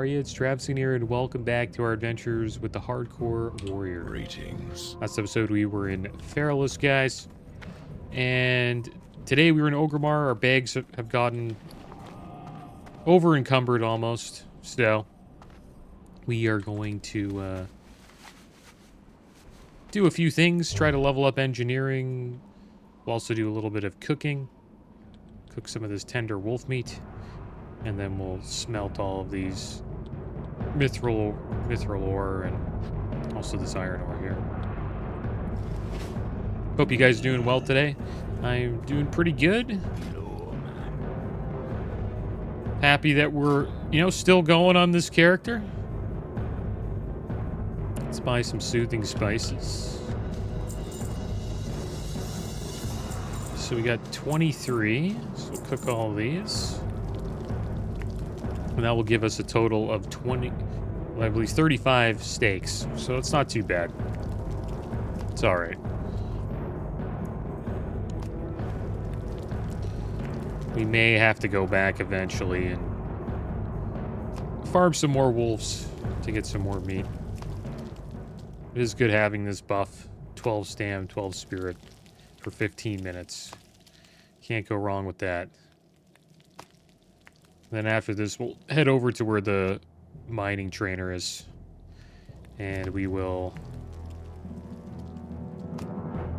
are you? It's TradeSkillMaster here, and welcome back to our adventures with the Hardcore Warrior. Greetings. Last episode we were in Feralus, guys, and today we were in Orgrimmar. Our bags have gotten over encumbered almost, so we are going to do a few things, try to level up engineering. We'll also do a little bit of cooking, cook some of this tender wolf meat. And then we'll smelt all of these mithril ore and also this iron ore here. Hope you guys are doing well today. I'm doing pretty good. Happy that we're, still going on this character. Let's buy some soothing spices. So we got 23. So we'll cook all of these. And that will give us a total of 35 steaks. So it's not too bad. It's alright. We may have to go back eventually and farm some more wolves to get some more meat. It is good having this buff. 12 stam, 12 spirit for 15 minutes. Can't go wrong with that. Then after this, we'll head over to where the mining trainer is. And we will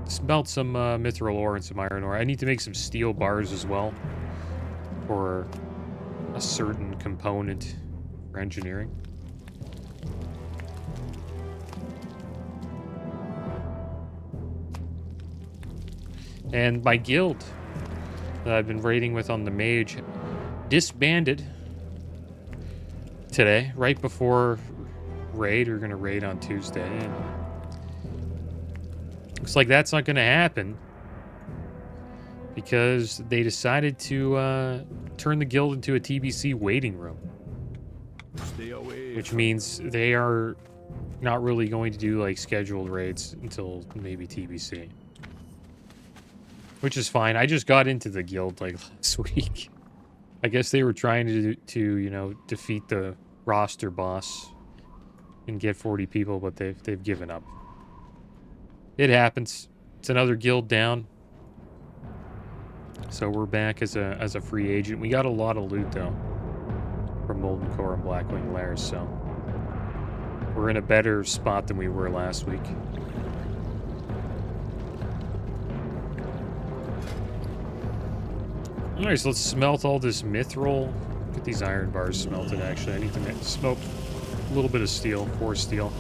smelt some mithril ore and some iron ore. I need to make some steel bars as well for a certain component for engineering. And my guild that I've been raiding with on the mage disbanded today, right before raid. We're gonna raid on Tuesday, and looks like that's not gonna happen because they decided to turn the guild into a TBC waiting room, which means they are not really going to do like scheduled raids until maybe TBC, which is fine. I just got into the guild like last week. I guess they were trying to defeat the roster boss and get 40 people, but they've given up. It happens. It's another guild down. So we're back as a free agent. We got a lot of loot though from Molten Core and Blackwing Lairs, so we're in a better spot than we were last week. Alright, so let's smelt all this mithril. Get these iron bars smelted, actually. I need to smoke a little bit of steel, 4 steel.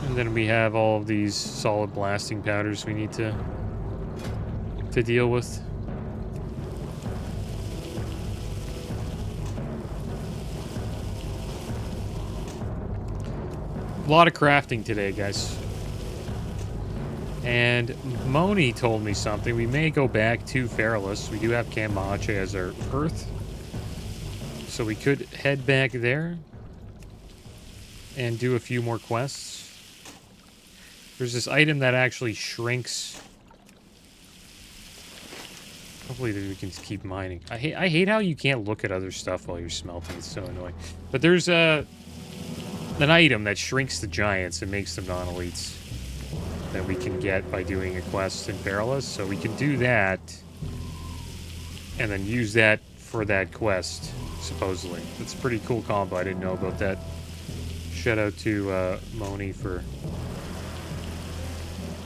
And then we have all of these solid blasting powders we need to deal with. A lot of crafting today, guys. And Moni told me something. We may go back to Feralus. We do have Camache as our Earth. So we could head back there and do a few more quests. There's this item that actually shrinks. Hopefully we can keep mining. I hate how you can't look at other stuff while you're smelting. It's so annoying. But there's an item that shrinks the giants and makes them non-elites that we can get by doing a quest in Feralus. So we can do that and then use that for that quest, supposedly. It's a pretty cool combo. I didn't know about that. Shout out to Moni for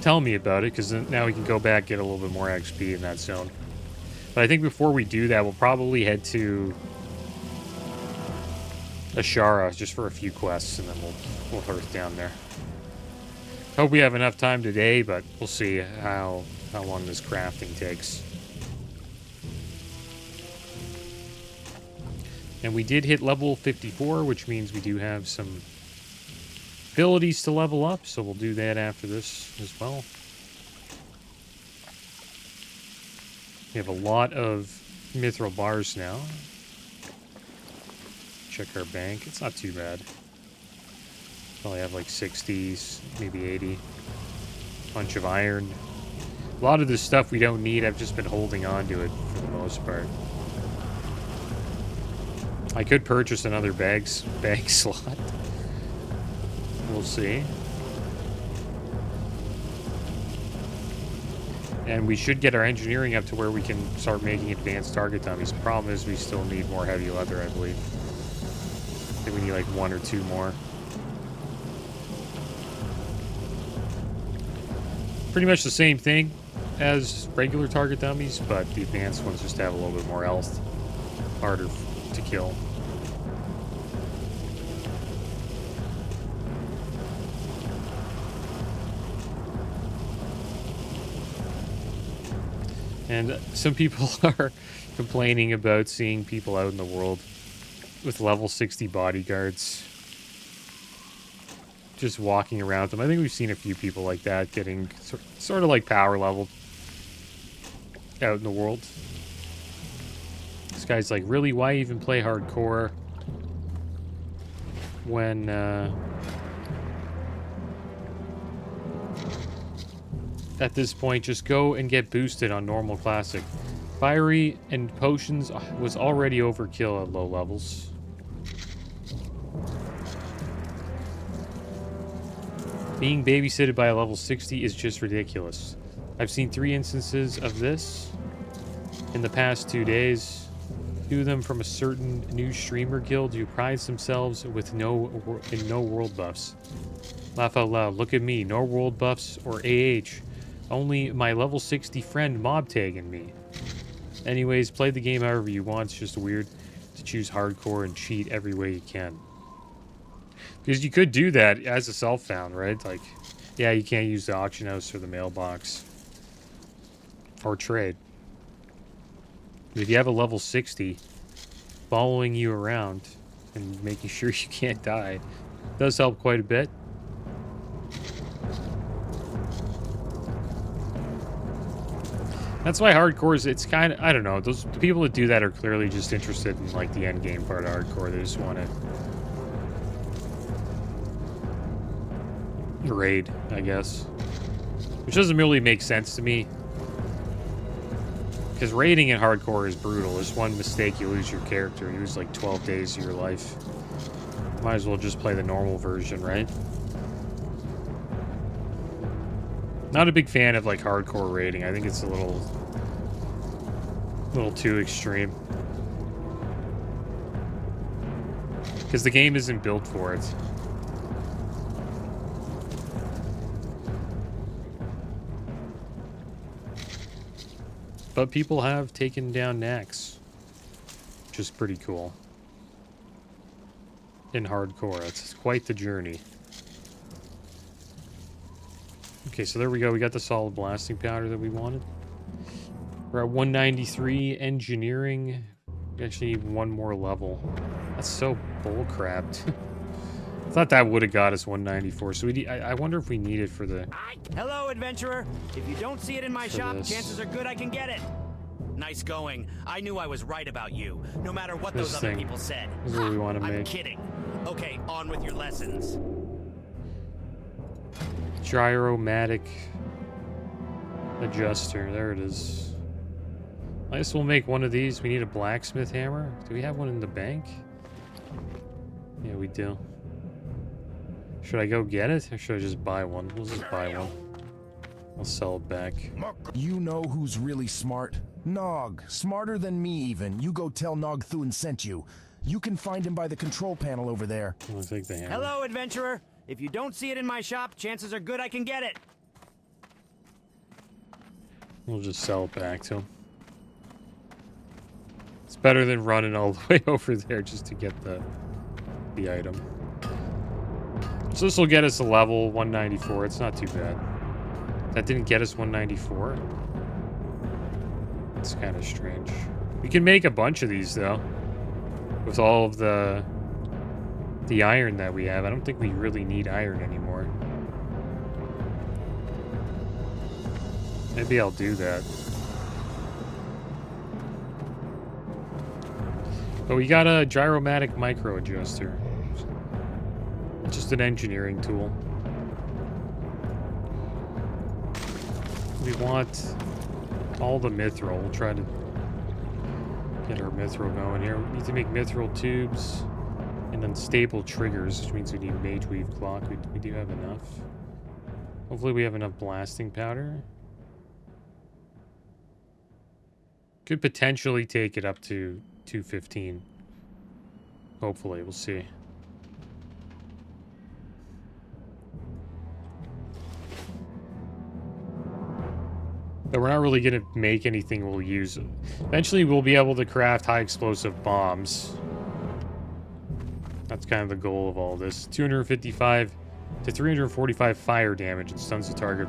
telling me about it, because now we can go back and get a little bit more XP in that zone. But I think before we do that, we'll probably head to Ashara just for a few quests, and then we'll hearth down there. Hope we have enough time today, but we'll see how long this crafting takes. And we did hit level 54, which means we do have some abilities to level up, so we'll do that after this as well. We have a lot of mithril bars now. Check our bank. It's not too bad. Probably have like 60s, maybe 80. Bunch of iron. A lot of this stuff we don't need. I've just been holding on to it for the most part. I could purchase another bag slot. We'll see. And we should get our engineering up to where we can start making advanced target dummies. The problem is we still need more heavy leather, I believe. I think we need like 1 or 2 more. Pretty much the same thing as regular target dummies, but the advanced ones just have a little bit more health. Harder to kill. And some people are complaining about seeing people out in the world with level 60 bodyguards just walking around them. I think we've seen a few people like that getting sort of like power leveled out in the world. This guy's like, really, why even play hardcore when at this point, just go and get boosted on normal classic. Fiery and potions was already overkill at low levels. Being babysitted by a level 60 is just ridiculous. I've seen 3 instances of this in the past 2 days. 2 of them from a certain new streamer guild who prides themselves with no world buffs. Laugh out loud. Look at me. No world buffs or AH. Only my level 60 friend mob tagging me. Anyways, play the game however you want. It's just weird to choose hardcore and cheat every way you can. Because you could do that as a self-found, right? Like, yeah, you can't use the auction house or the mailbox. Or trade. But if you have a level 60 following you around and making sure you can't die, it does help quite a bit. That's why hardcore is, it's kind of, I don't know, the people that do that are clearly just interested in, like, the end game part of hardcore. They just want to raid, I guess. Which doesn't really make sense to me. Because raiding in hardcore is brutal. There's one mistake, you lose your character. You lose, like, 12 days of your life. Might as well just play the normal version, right? Not a big fan of, like, hardcore raiding. I think it's a little too extreme. Because the game isn't built for it. But people have taken down Nax, which is pretty cool. In hardcore, it's quite the journey. Okay, so there we go. We got the solid blasting powder that we wanted. We're at 193 engineering. We actually need 1 more level. That's so bullcrapped. I thought that would have got us 194. So I wonder if we need it for the... Hello, adventurer. If you don't see it in my shop, chances are good I can get it. Nice going. I knew I was right about you, no matter what those other people said. This is what we want to make. I'm kidding. Okay, on with your lessons. Gyromatic adjuster. There it is. I guess we'll make one of these. We need a blacksmith hammer. Do we have one in the bank? Yeah, we do. Should I go get it, or should I just buy one? We'll just buy one. I'll sell it back. You know who's really smart? Nog. Smarter than me, even. You go tell Nog Thun sent you. You can find him by the control panel over there. I'll take the hammer. Hello, adventurer. If you don't see it in my shop, chances are good I can get it. We'll just sell it back to him. It's better than running all the way over there just to get the item. So this will get us a level 194. It's not too bad. That didn't get us 194. It's kind of strange. We can make a bunch of these though, with all of the iron that we have. I don't think we really need iron anymore. Maybe I'll do that. But we got a gyromatic micro adjuster. Just an engineering tool. We want all the mithril. We'll try to Get our mithril going here. We need to make mithril tubes and unstable triggers, which means we need mage weave clock. We do have enough. Hopefully we have enough blasting powder. Could potentially take it up to 215. Hopefully, we'll see. But we're not really going to make anything we'll use. Eventually, we'll be able to craft high explosive bombs. That's kind of the goal of all this. 255 to 345 fire damage and stuns the target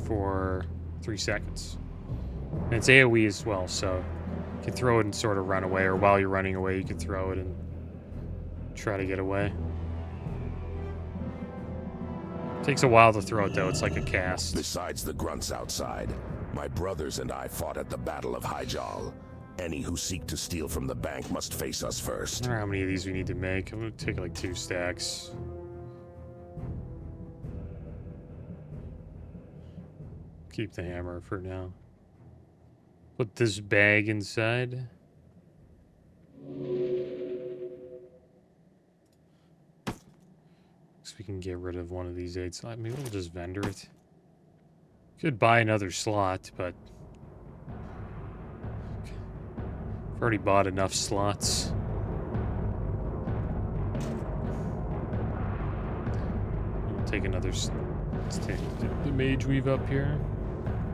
for 3 seconds. And it's AoE as well, so you can throw it and sort of run away, or while you're running away, you can throw it and try to get away. Takes a while to throw it, though. It's like a cast. Besides the grunts outside, my brothers and I fought at the Battle of Hyjal. Any who seek to steal from the bank must face us first. I don't know how many of these we need to make. I'm going to take like 2 stacks. Keep the hammer for now. Put this bag inside. So we can get rid of one of these 8 slots. Maybe we'll just vendor it. Could buy another slot, but I've already bought enough slots. I'll take another. Let's take the mage weave up here.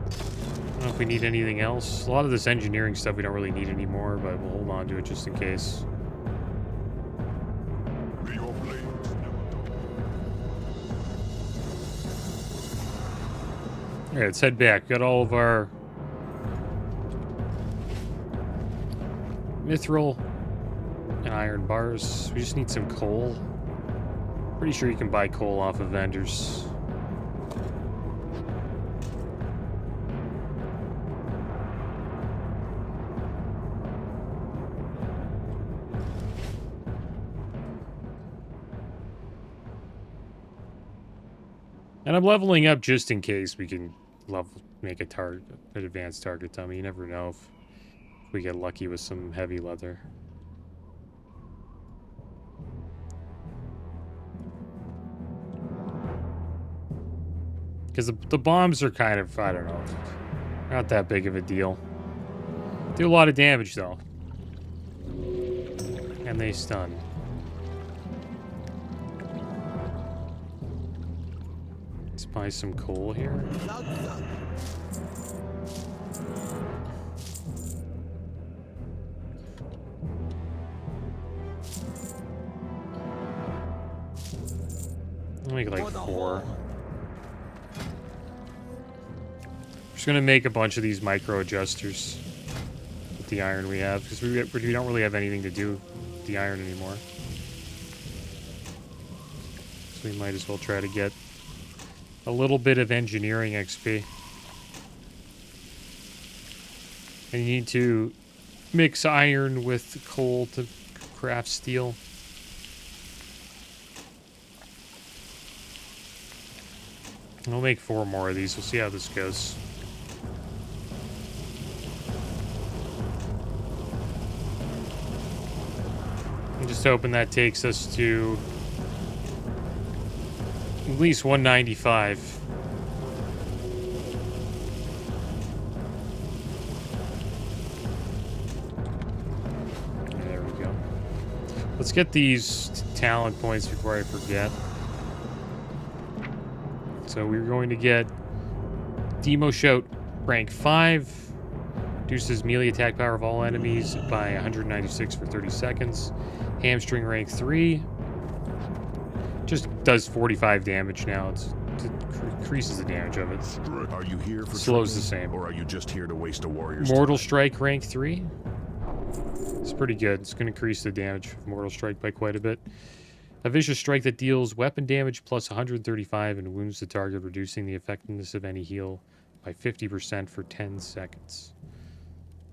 I don't know if we need anything else. A lot of this engineering stuff we don't really need anymore, but we'll hold on to it just in case. Alright, let's head back. Got all of our mithril and iron bars. We just need some coal. Pretty sure you can buy coal off of vendors. And I'm leveling up just in case we can make a target, an advanced target dummy. You never know if we get lucky with some heavy leather. Because the bombs are kind of, I don't know, not that big of a deal. Do a lot of damage though. And they stun. Let's buy some coal here. I'll make like 4. Just gonna make a bunch of these micro adjusters with the iron we have, because we don't really have anything to do with the iron anymore. So we might as well try to get a little bit of engineering XP. And you need to mix iron with coal to craft steel. I'll make 4 more of these. We'll see how this goes. I'm just hoping that takes us to at least 195. There we go. Let's get these talent points before I forget. So we're going to get Demo Shout rank 5. Reduces melee attack power of all enemies by 196 for 30 seconds. Hamstring rank 3. Just does 45 damage now. It increases the damage of it. Are you here for slows training, the same. or are you just here to waste a warrior's Mortal time? Strike rank 3. It's pretty good. It's going to increase the damage of Mortal Strike by quite a bit. A vicious strike that deals weapon damage plus 135 and wounds the target, reducing the effectiveness of any heal by 50% for 10 seconds.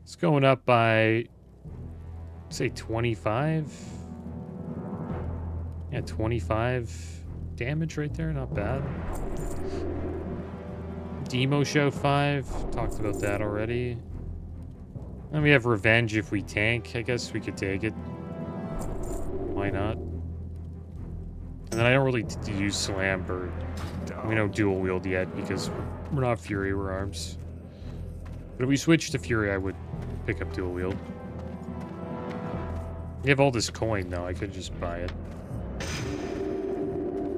It's going up by, say, 25. Yeah, 25 damage right there. Not bad. Demo Show 5. Talked about that already. And we have revenge if we tank. I guess we could take it. Why not? And then I don't really use slam or we don't dual wield yet because we're not fury, we're arms. But if we switch to fury, I would pick up dual wield. We have all this coin though. I could just buy it.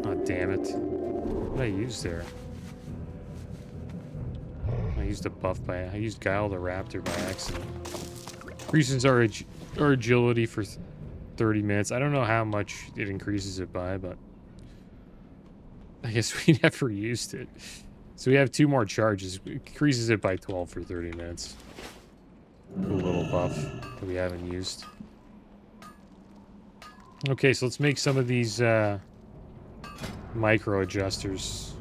Oh damn it! What did I use there? I used a buff by. I used Guile the Raptor by accident. Increases our agility for 30 minutes. I don't know how much it increases it by, but I guess we never used it. So we have 2 more charges. It increases it by 12 for 30 minutes. Cool little buff that we haven't used. Okay, so let's make some of these micro adjusters.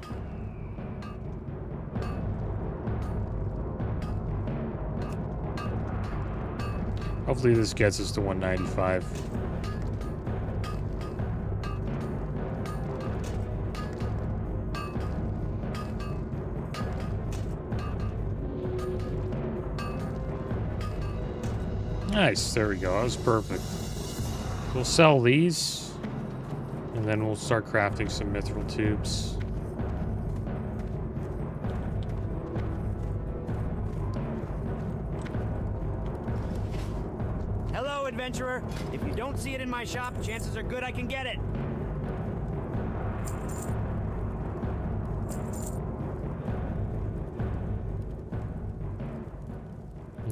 Hopefully this gets us to 195. Nice, there we go. That was perfect. We'll sell these, and then we'll start crafting some mithril tubes. Hello, adventurer. If you don't see it in my shop, chances are good I can get it.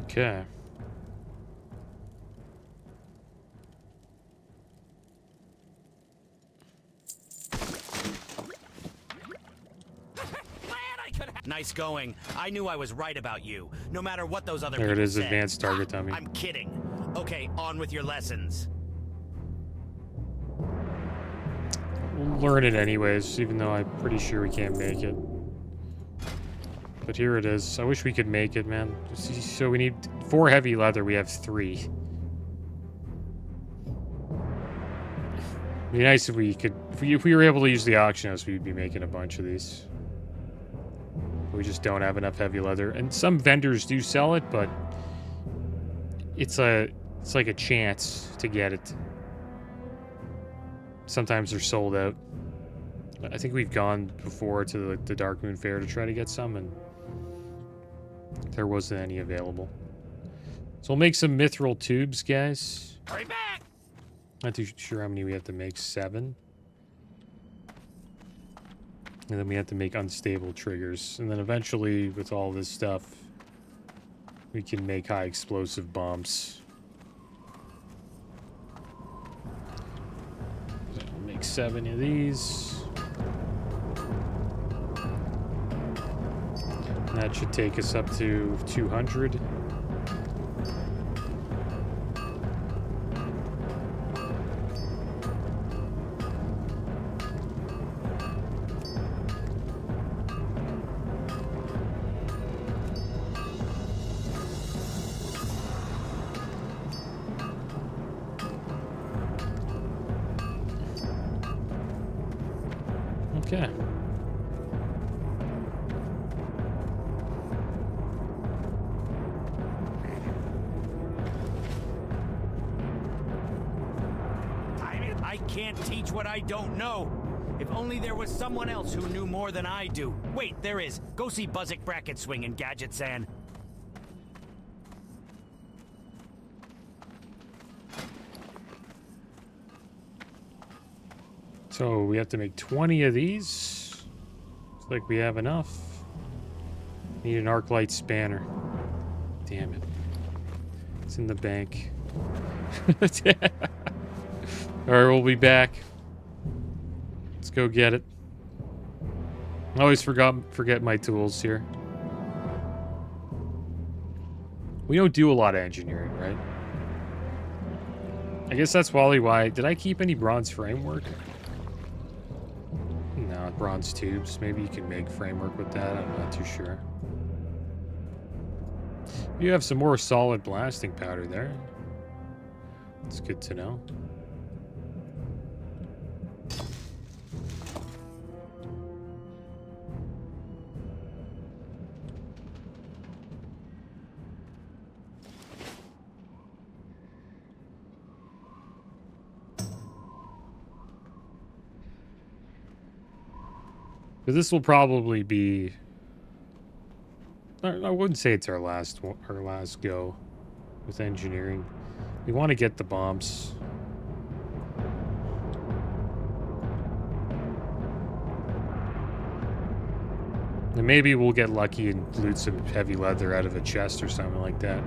Okay. Nice going. I knew I was right about you, no matter what those other There people it is, said. advanced target dummy. I'm kidding. Okay, on with your lessons. We'll learn it anyways, even though I'm pretty sure we can't make it. But here it is. I wish we could make it, man. So we need 4 heavy leather. We have 3. It'd be nice if we could... If we were able to use the auction house, we'd be making a bunch of these. We just don't have enough heavy leather. And some vendors do sell it, but... It's like a chance to get it. Sometimes they're sold out. I think we've gone before to the Dark Moon Fair to try to get some, and there wasn't any available. So we'll make some mithril tubes, guys. Hurry back! Not too sure how many we have to make. 7. And then we have to make unstable triggers. And then eventually, with all this stuff, we can make high explosive bombs. So we'll make 7 of these. And that should take us up to 200. Okay. I can't teach what I don't know. If only there was someone else who knew more than I do. Wait, there is. Go see Buzzick Bracket Swing in Gadget San. So we have to make 20 of these. Looks like we have enough. Need an arc light spanner. Damn it. It's in the bank. Alright, we'll be back. Let's go get it. I always forget my tools here. We don't do a lot of engineering, right? I guess that's probably why. Did I keep any bronze framework? No, bronze tubes. Maybe you can make framework with that. I'm not too sure. You have some more solid blasting powder there. It's good to know. But this will probably be... I wouldn't say it's our last go with engineering. We want to get the bombs. And maybe we'll get lucky and loot some heavy leather out of a chest or something like that.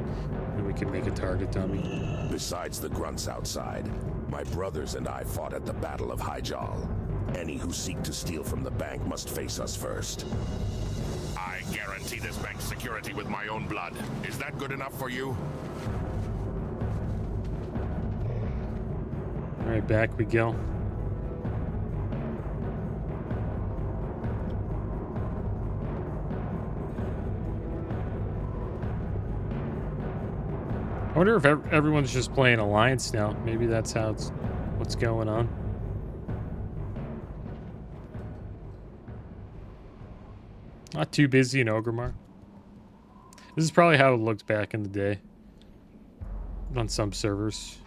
And we can make a target dummy. Besides the grunts outside, my brothers and I fought at the Battle of Hyjal. Any who seek to steal from the bank must face us first. I guarantee this bank's security with my own blood. Is that good enough for you? Alright, back we go. I wonder if everyone's just playing Alliance now. Maybe that's how what's going on. Not too busy in Orgrimmar. This is probably how it looked back in the day. On some servers.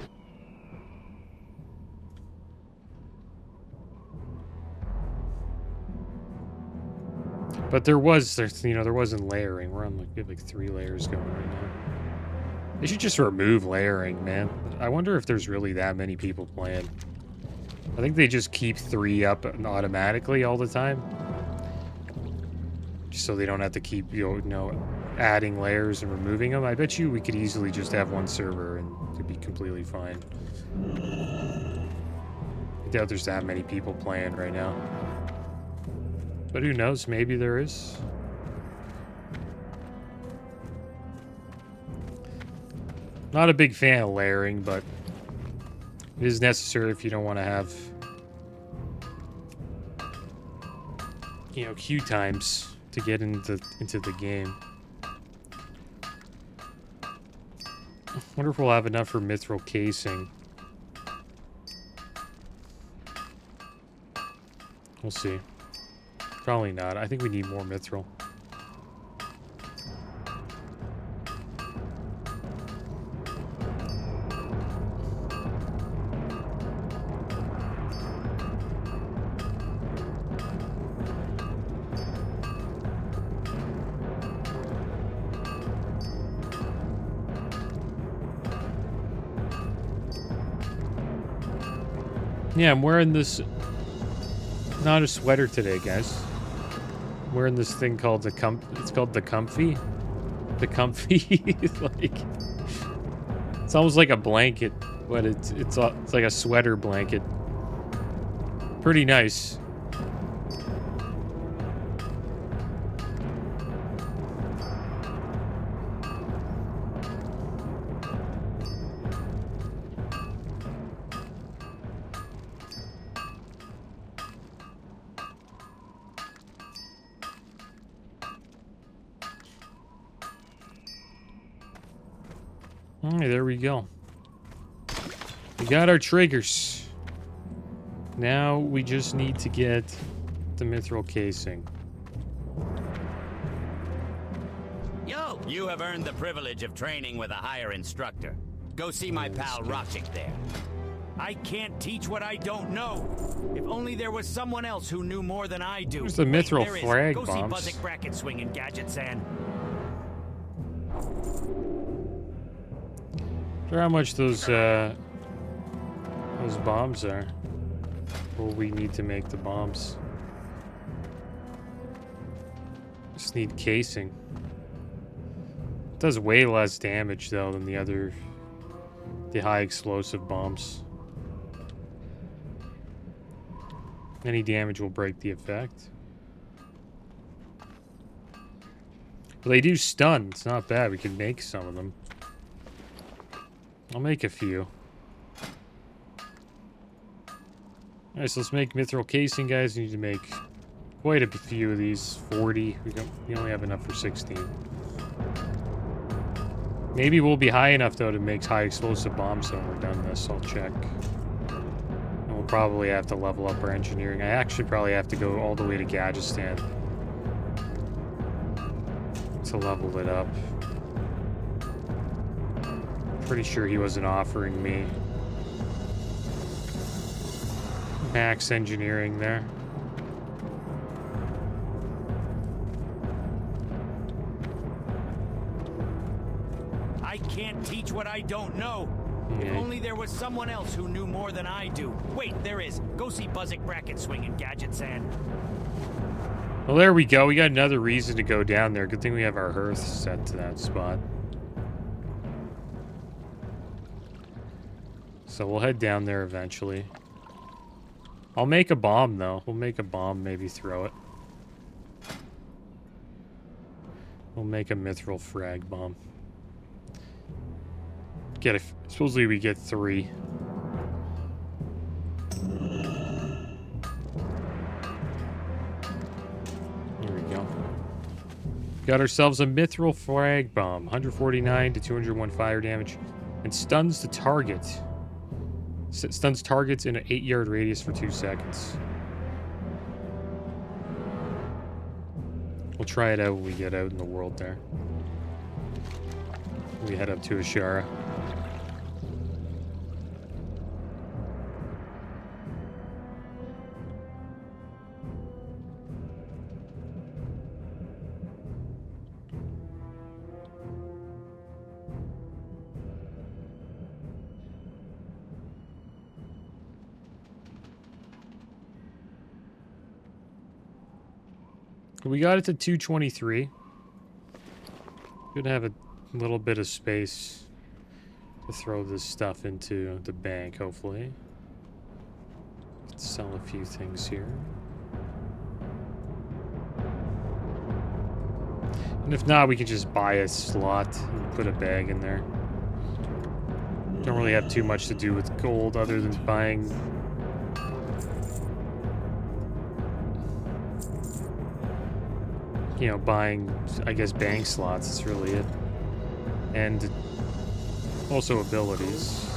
But there wasn't layering. We're on we have like 3 layers going right now. They should just remove layering, man. I wonder if there's really that many people playing. I think they just keep 3 up automatically all the time. Just so they don't have to keep, adding layers and removing them. I bet you we could easily just have 1 server and it'd be completely fine. I doubt there's that many people playing right now. But who knows? Maybe there is. Not a big fan of layering, but it is necessary if you don't want to have, queue times to get into the game. I wonder if we'll have enough for mithril casing. We'll see. Probably not. I think we need more mithril. Yeah, I'm wearing this, not a sweater today, guys. I'm wearing this thing called it's called the Comfy. The Comfy, it's almost like a blanket, but it's like a sweater blanket. Pretty nice. Alright, there we go. We got our triggers. Now we just need to get the mithril casing. Yo! You have earned the privilege of training with a higher instructor. Go see my pal Rashik there. I can't teach what I don't know. If only there was someone else who knew more than I do. There's the mithril There is. frag Go bombs. see Buzzik bracket swinging gadgets and... I wonder how much those bombs are. Well, we need to make the bombs. Just need casing. It does way less damage though than the high explosive bombs. Any damage will break the effect. But they do stun. It's not bad. We can make some of them. I'll make a few. Alright, so let's make mithril casing, guys. We need to make quite a few of these. 40. We only have enough for 16. Maybe we'll be high enough, though, to make high explosive bombs when we're done this. I'll check. And we'll probably have to level up our engineering. I actually probably have to go all the way to Gadgetan to level it up. Pretty sure he wasn't offering me max engineering there. what I don't know. If only there was someone else who knew more than I do. Wait, there is. Go see Buzzick Bracket swinging Gadget Sand. Well, there we go. We got another reason to go down there. Good thing we have our hearth set to that spot. So we'll head down there eventually. I'll make a bomb, though. We'll make a bomb, maybe throw it. We'll make a mithril frag bomb. Supposedly we get 3. Here we go. Got ourselves a mithril frag bomb. 149 to 201 fire damage. And stuns the target. Stuns targets in an 8-yard radius for 2 seconds. We'll try it out when we get out in the world there. We head up to Ashara. We got it to 223. Should have a little bit of space to throw this stuff into the bank, hopefully. Let's sell a few things here. And if not, we can just buy a slot and put a bag in there. Don't really have too much to do with gold other than buying... You know, buying, I guess, bank slots. That's really it. And also abilities.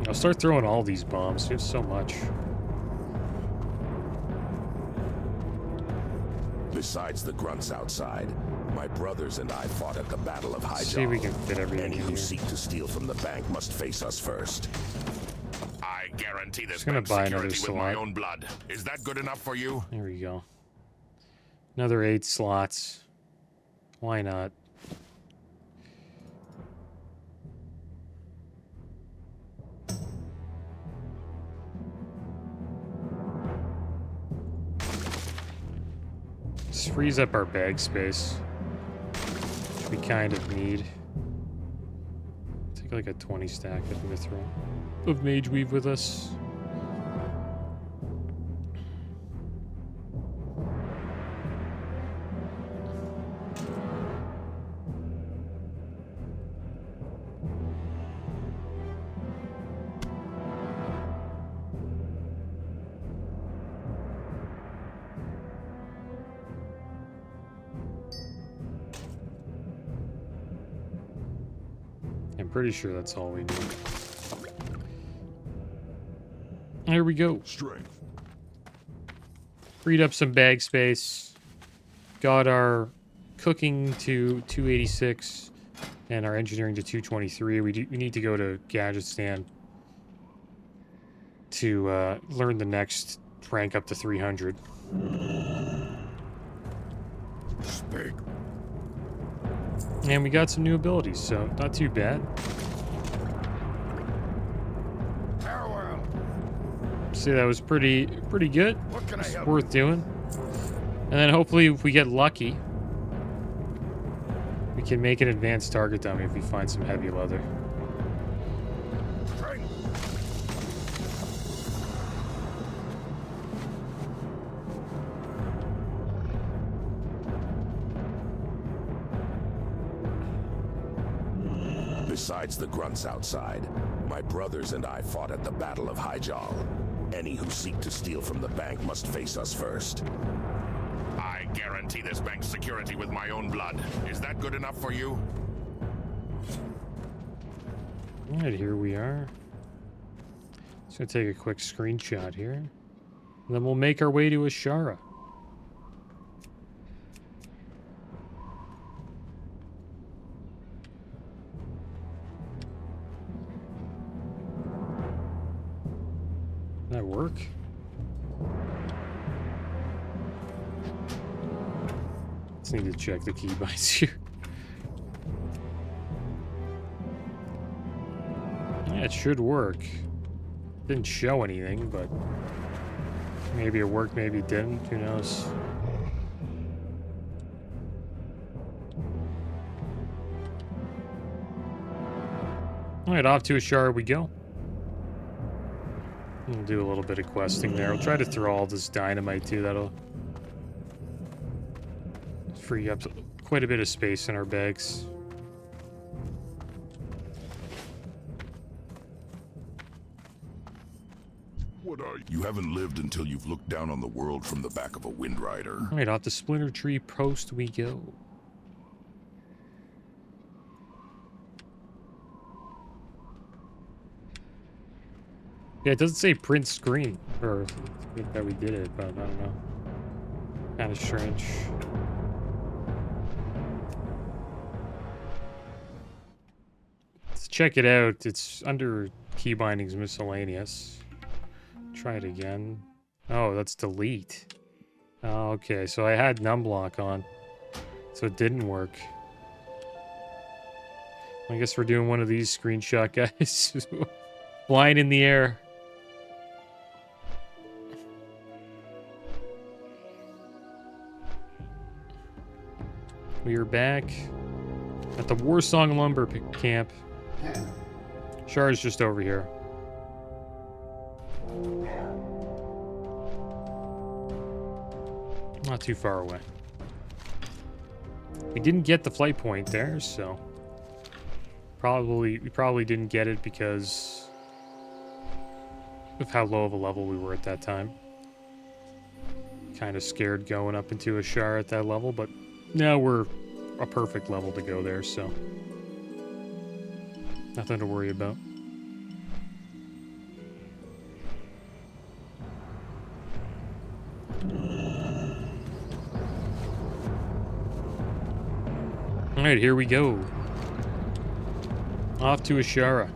I'll start throwing all these bombs. There's so much. Besides the grunts outside, my brothers and I fought at the Battle of Highjaw. See if we can fit everything Any in who here. seek to steal from the bank must face us first. I guarantee this Just gonna bank's buy another security with my slot. own blood. Is that good enough for you? There we go. Another 8 slots. Why not? Just frees up our bag space, which we kind of need. Take like a 20 stack of mithril of mage weave with us. I'm pretty sure that's all we need. There we go. Strength. Freed up some bag space. Got our cooking to 286 and our engineering to 223. We need to go to Gadget Stand to learn the next rank up to 300. Speak. And we got some new abilities, so not too bad. Farewell. See, that was pretty good. What can I It's help worth doing. And then hopefully if we get lucky, we can make an advanced target dummy if we find some heavy leather. Strength. Besides the grunts outside, my brothers and I fought at the Battle of Highjaw. Any who seek to steal from the bank must face us first. I guarantee this bank's security with my own blood. Is that good enough for you? Alright, here we are. Just gonna take a quick screenshot here. And then we'll make our way to Ashara. That work? Just need to check the keybinds here. Yeah, it should work. Didn't show anything, but maybe it worked, maybe it didn't. Who knows? Alright, off to a shard we go. We'll do a little bit of questing there. We'll try to throw all this dynamite too. That'll free up quite a bit of space in our bags. What are you? You haven't lived until you've looked down on the world from the back of a wind rider. Alright, off the Splinter Tree post we go. Yeah, it doesn't say print screen, or that we did it, but I don't know. Kind of strange. Let's check it out. It's under key bindings miscellaneous. Try it again. Oh, that's delete. Oh, okay, so I had numblock on, so it didn't work. I guess we're doing one of these screenshot guys. Flying in the air. We are back at the Warsong Lumber Camp. Shard's just over here. Not too far away. We didn't get the flight point there, so we probably didn't get it because of how low of a level we were at that time. Kind of scared going up into a shard at that level, but now we're a perfect level to go there, so nothing to worry about. Alright, here we go. Off to Ashara.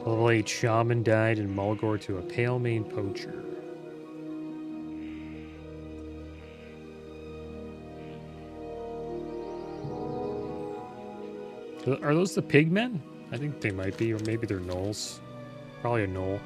Level 8 Shaman died in Mulgore to a pale mane poacher. Are those the pigmen? I think they might be, or maybe they're gnolls. Probably a gnoll.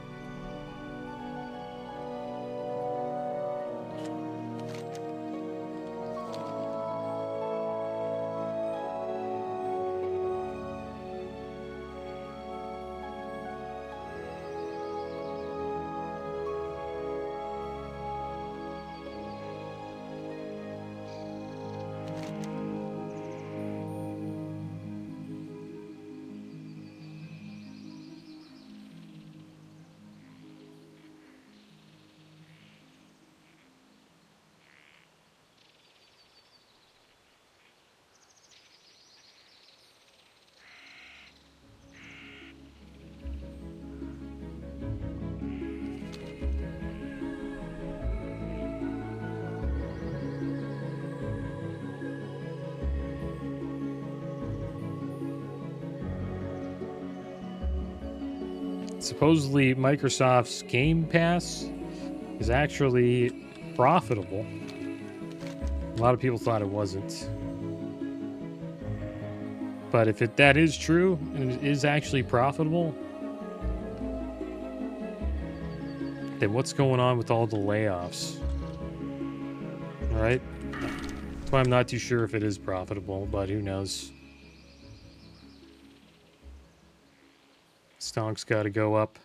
Supposedly, Microsoft's Game Pass is actually profitable. A lot of people thought it wasn't. But if that is true, and it is actually profitable, then what's going on with all the layoffs? Right? That's why I'm not too sure if it is profitable, but who knows? Stonk's got to go up.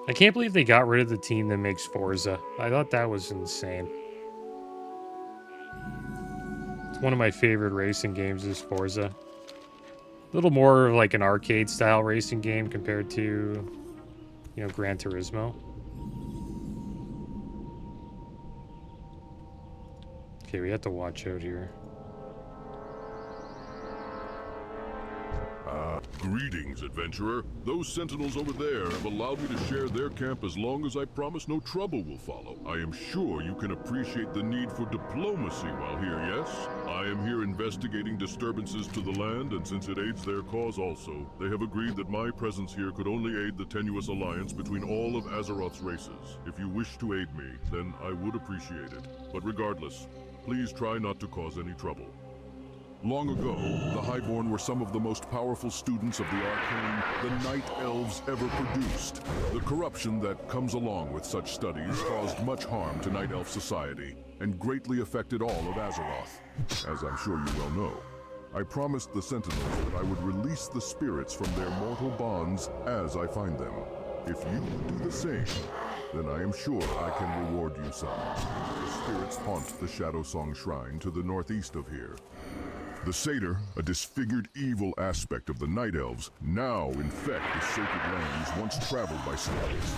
I can't believe they got rid of the team that makes Forza. I thought that was insane. It's one of my favorite racing games is Forza. A little more like an arcade style racing game compared to, you know, Gran Turismo. Okay, we have to watch out here. Greetings, adventurer. Those sentinels over there have allowed me to share their camp as long as I promise no trouble will follow. I am sure you can appreciate the need for diplomacy while here, yes? I am here investigating disturbances to the land, and since it aids their cause also, they have agreed that my presence here could only aid the tenuous alliance between all of Azeroth's races. If you wish to aid me, then I would appreciate it. But regardless, please try not to cause any trouble. Long ago, the Highborn were some of the most powerful students of the arcane the Night Elves ever produced. The corruption that comes along with such studies caused much harm to Night Elf society and greatly affected all of Azeroth, as I'm sure you well know. I promised the Sentinels that I would release the spirits from their mortal bonds as I find them. If you would do the same, then I am sure I can reward you some. The spirits haunt the Shadow Song Shrine to the northeast of here. The Satyr, a disfigured evil aspect of the Night Elves, now infect the sacred lands once traveled by slaves.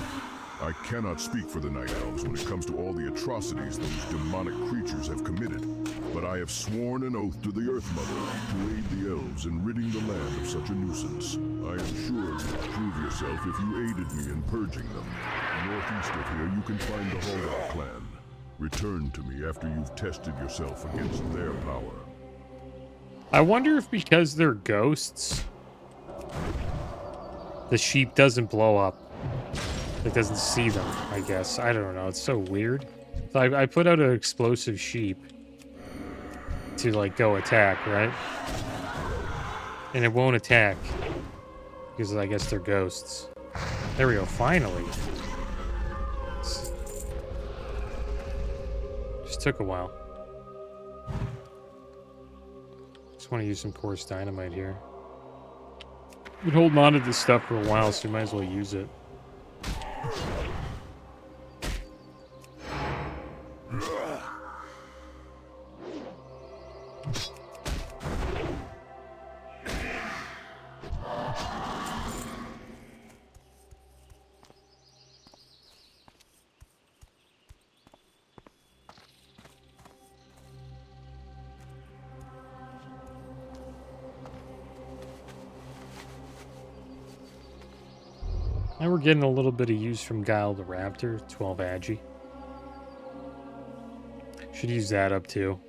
I cannot speak for the Night Elves when it comes to all the atrocities those demonic creatures have committed, but I have sworn an oath to the Earth Mother to aid the elves in ridding the land of such a nuisance. I am sure you will prove yourself if you aided me in purging them. Northeast of here you can find the Holdout clan. Return to me after you've tested yourself against their power. I wonder if because they're ghosts, the sheep doesn't blow up. It doesn't see them, I guess. I don't know. It's so weird. So I put out an explosive sheep to, like, go attack, right? And it won't attack. Because I guess they're ghosts. There we go. Finally. Just took a while. Just want to use some coarse dynamite here. Been holding on to this stuff for a while, so we might as well use it. Now we're getting a little bit of use from Guile the Raptor, 12 Agi. Should use that up too.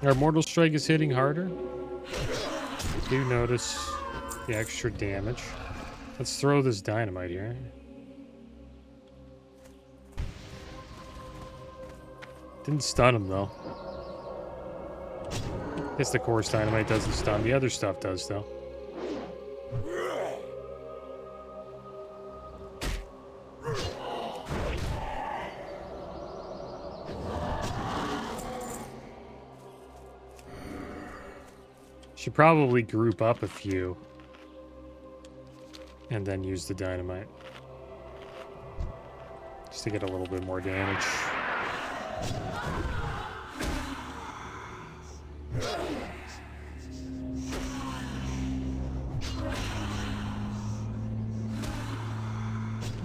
Our Mortal Strike is hitting harder. I do notice the extra damage. Let's throw this dynamite here. Didn't stun him though. Guess the coarse dynamite doesn't stun. The other stuff does though. Should probably group up a few and then use the dynamite just to get a little bit more damage.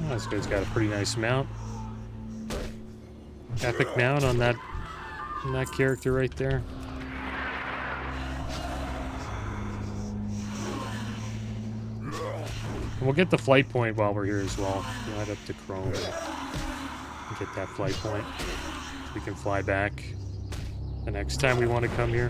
Oh, this guy's got a pretty nice mount. Epic mount on that character right there. And we'll get the flight point while we're here as well. We'll head up to Chrome and get that flight point. So we can fly back the next time we want to come here.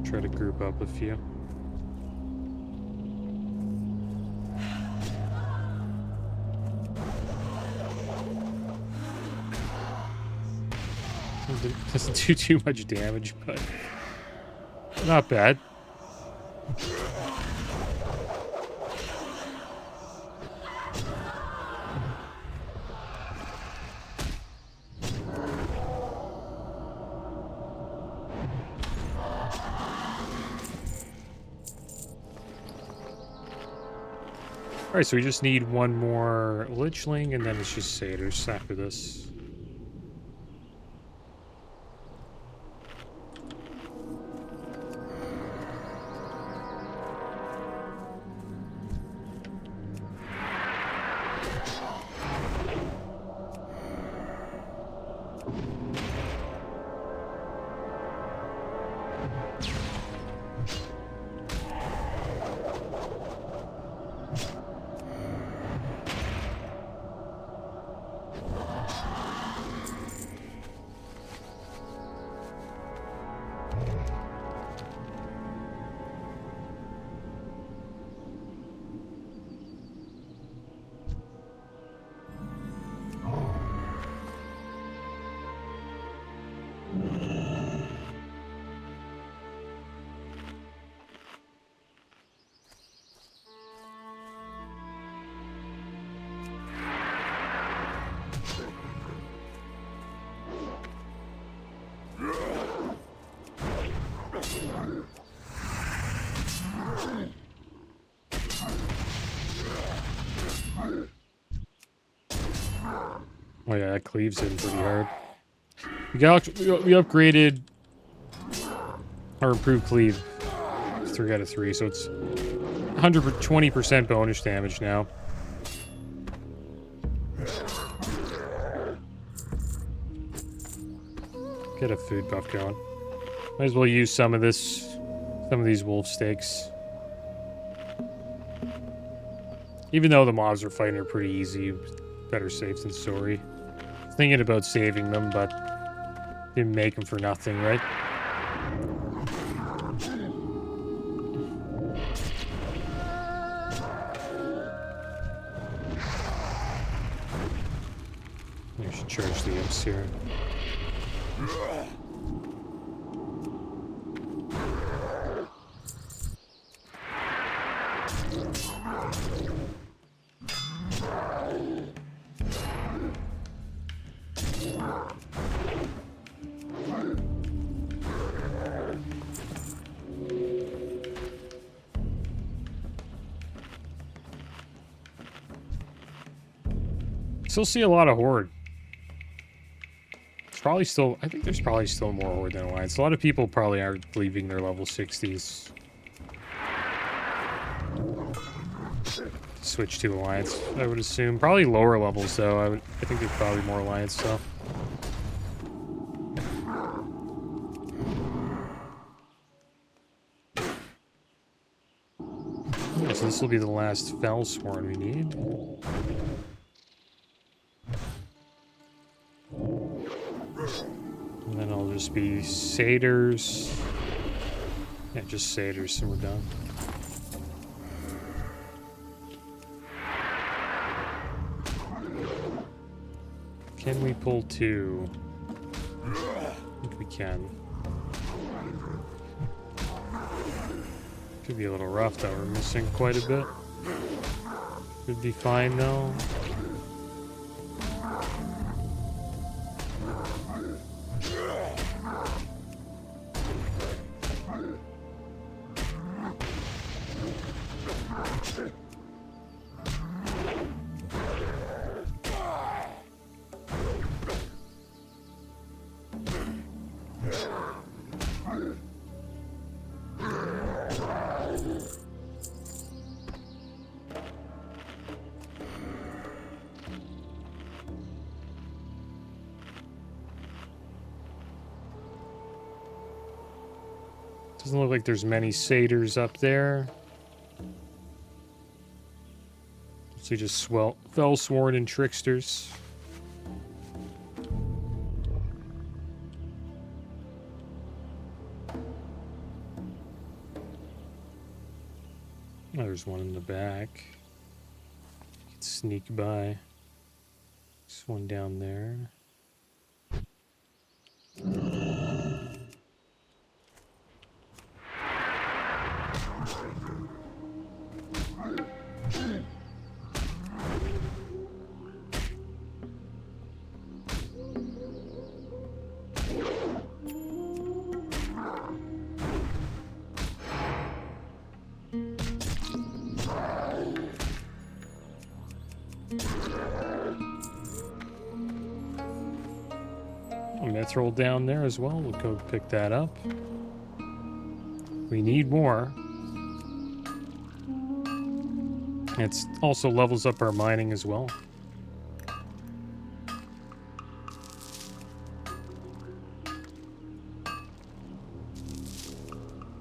Try to group up a few. It doesn't do too much damage, but not bad. Alright, so we just need one more Lichling, and then it's just Satyrs after this. Oh yeah, that cleaves him pretty hard. We upgraded our improved cleave 3 out of 3, so it's 120% bonus damage now. Get a food buff going. Might as well use some of these wolf steaks. Even though the mobs we're fighting are pretty easy, better safe than sorry. Thinking about saving them, but didn't make them for nothing, right? I should charge the imps here. Still see a lot of Horde. It's probably still, I think there's probably still more Horde than Alliance. A lot of people probably aren't leaving their level 60s. Switch to Alliance, I would assume. Probably lower levels though. I think there's probably more Alliance stuff. Yeah, so this will be the last Fellsworn we need. And then I'll just be Satyrs. Yeah, just Satyrs and we're done. Can we pull 2? I think we can. Could be a little rough though, we're missing quite a bit. Could be fine though. Doesn't look like there's many Satyrs up there. So just Fellsworn and Tricksters. Oh, there's one in the back. You can sneak by. There's one down there. mithril down there as well. We'll go pick that up. We need more. It also levels up our mining as well.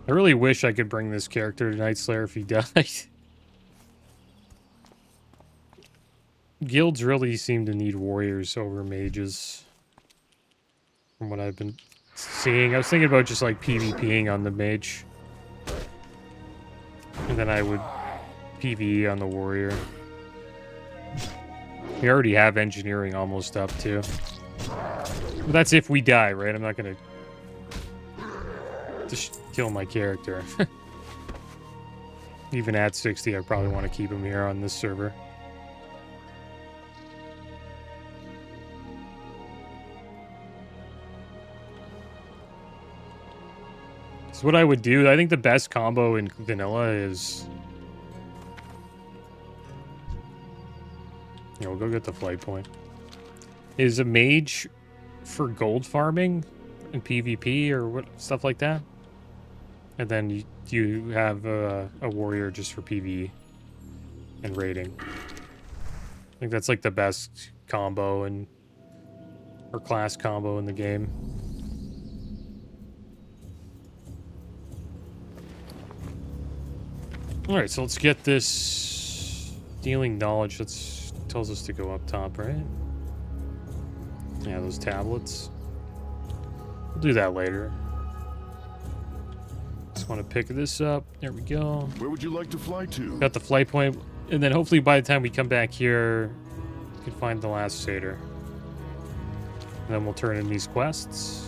I really wish I could bring this character to Night Slayer if he died. Guilds really seem to need warriors over mages. From what I've been seeing. I was thinking about just like PvPing on the mage. And then I would PvE on the warrior. We already have engineering almost up too. But that's if we die, right? I'm not gonna just kill my character. Even at 60, I probably want to keep him here on this server. So what I would do, I think the best combo in vanilla is... Yeah, we'll go get the flight point. Is a mage for gold farming and PvP or what stuff like that. And then you have a warrior just for PvE and raiding. I think that's like the best combo and or class combo in the game. All right, so let's get this dealing knowledge. That's tells us to go up top, right? Yeah, those tablets. We'll do that later. Just want to pick this up. There we go. Where would you like to fly to? Got the flight point, and then hopefully by the time we come back here, we can find the last satyr. And then we'll turn in these quests.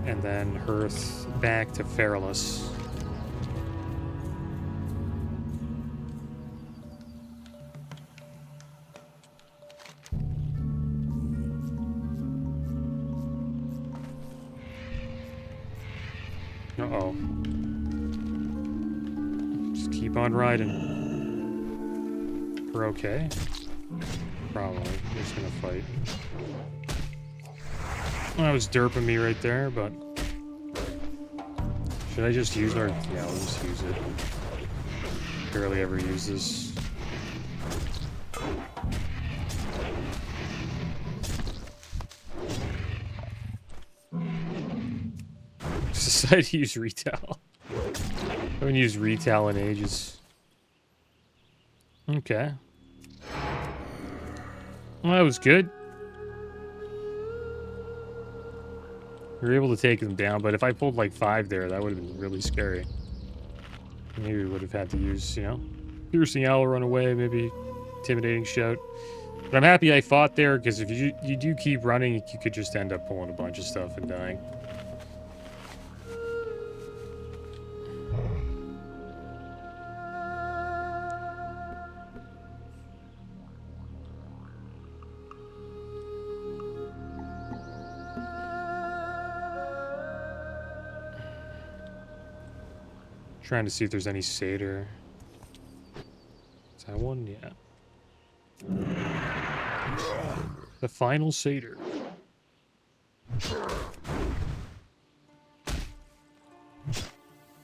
And then hearth back to Fairless. Uh-oh. Just keep on riding. We're okay? Probably. We're just gonna fight. That was derping me right there, but... Should I just use our... Yeah, we'll just use it. Barely ever use this. Decided to use retail. I haven't used retail in ages. Okay. Well, that was good. We were able to take them down, but if I pulled like 5 there, that would have been really scary. Maybe we would have had to use, you know, piercing owl, run away, maybe intimidating shout. But I'm happy I fought there, because if you do keep running, you could just end up pulling a bunch of stuff and dying. Trying to see if there's any satyr. Is that one? Yeah. The final satyr.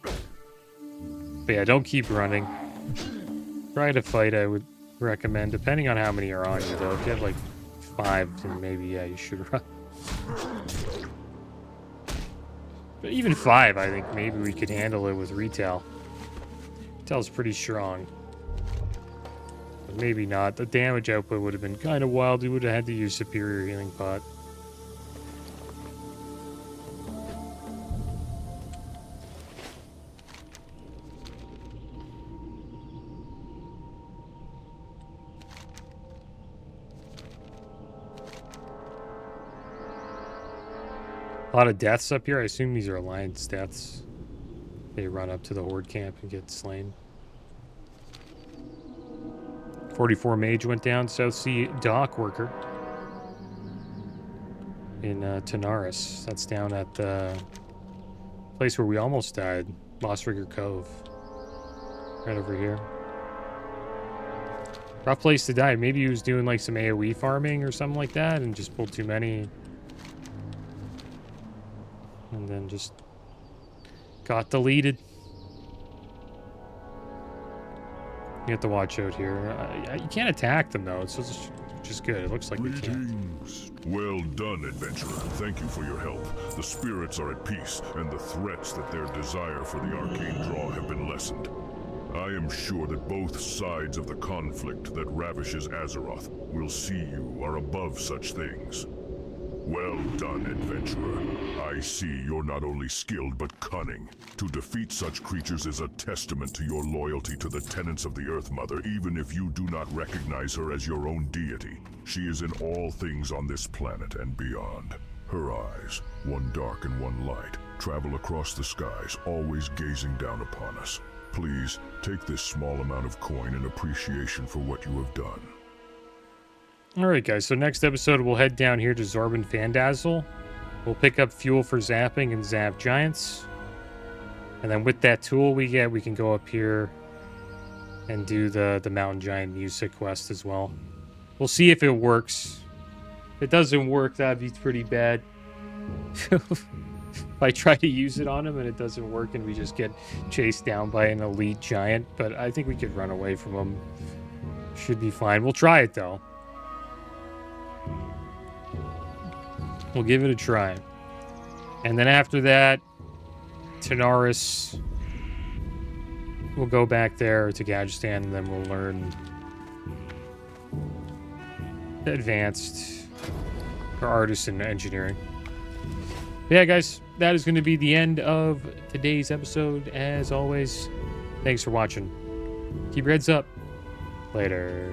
But yeah, don't keep running. Try to fight, I would recommend, depending on how many are on you, though. If you have like 5, then maybe, yeah, you should run. But even 5, I think maybe we could handle it with retail. Retail's pretty strong. But maybe not. The damage output would have been kind of wild. We would have had to use Superior Healing Pot. A lot of deaths up here. I assume these are Alliance deaths. They run up to the Horde camp and get slain. 44 mage went down. South Sea dock worker. In Tanaris. That's down at the place where we almost died. Lost Rigger Cove. Right over here. Rough place to die. Maybe he was doing like some AoE farming or something like that and just pulled too many. And then just got deleted. You have to watch out here. You can't attack them though. It's just good. It looks like we can. Greetings. Well done, adventurer. Thank you for your help. The spirits are at peace, and the threats that their desire for the arcane draw have been lessened. I am sure that both sides of the conflict that ravishes Azeroth will see you are above such things. Well done, adventurer. I see you're not only skilled but cunning. To defeat such creatures is a testament to your loyalty to the tenets of the Earth Mother, even if you do not recognize her as your own deity. She is in all things on this planet and beyond. Her eyes, one dark and one light, travel across the skies, always gazing down upon us. Please, take this small amount of coin in appreciation for what you have done. Alright guys, so next episode we'll head down here to Zorban Fandazzle. We'll pick up fuel for zapping and zap giants. And then with that tool we get, we can go up here and do the mountain giant music quest as well. We'll see if it works. If it doesn't work, that'd be pretty bad. If I try to use it on him and it doesn't work and we just get chased down by an elite giant. But I think we could run away from him. Should be fine. We'll try it though. We'll give it a try. And then after that, Tanaris. We'll go back there to Gajestan and then we'll learn advanced or artisan engineering. But yeah, guys, that is going to be the end of today's episode. As always, thanks for watching. Keep your heads up. Later.